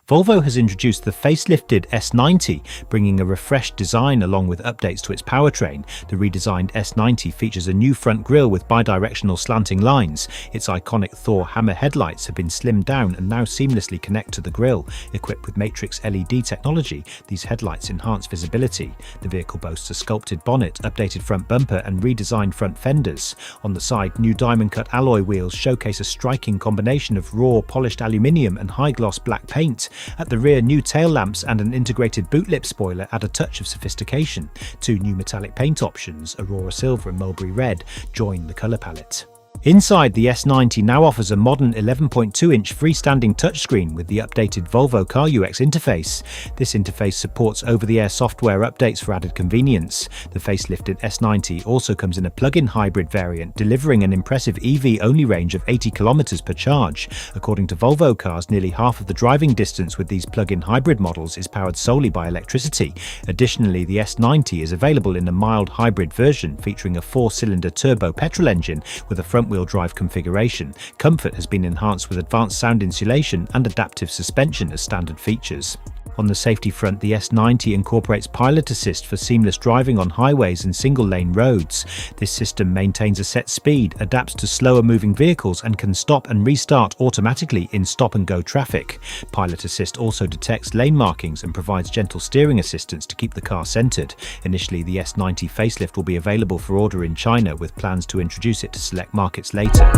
Volvo has introduced the facelifted S90, bringing a refreshed design along with updates to its powertrain. The redesigned S90 features a new front grille with bidirectional slanting lines. Its iconic Thor hammer headlights have been slimmed down and now seamlessly connect to the grille. Equipped with matrix LED technology, these headlights enhance visibility. The vehicle boasts a sculpted bonnet, updated front bumper and redesigned front fenders. On the side, new diamond-cut alloy wheels showcase a striking combination of raw polished aluminium and high-gloss black paint. At the rear, new tail lamps and an integrated boot lip spoiler add a touch of sophistication. Two new metallic paint options, Aurora Silver and Mulberry Red, join the colour palette. Inside, the S90 now offers a modern 11.2-inch freestanding touchscreen with the updated Volvo CarUX interface. This interface supports over-the-air software updates for added convenience. The facelifted S90 also comes in a plug-in hybrid variant, delivering an impressive EV-only range of 80 km per charge. According to Volvo Cars, nearly half of the driving distance with these plug-in hybrid models is powered solely by electricity. Additionally, the S90 is available in a mild hybrid version featuring a 4-cylinder turbo petrol engine with a front-wheel drive configuration. Comfort has been enhanced with advanced sound insulation and adaptive suspension as standard features. On the safety front, the S90 incorporates pilot assist for seamless driving on highways and single-lane roads. This system maintains a set speed, adapts to slower-moving vehicles, and can stop and restart automatically in stop-and-go traffic. Pilot assist also detects lane markings and provides gentle steering assistance to keep the car centered. Initially, the S90 facelift will be available for order in China, with plans to introduce it to select markets later.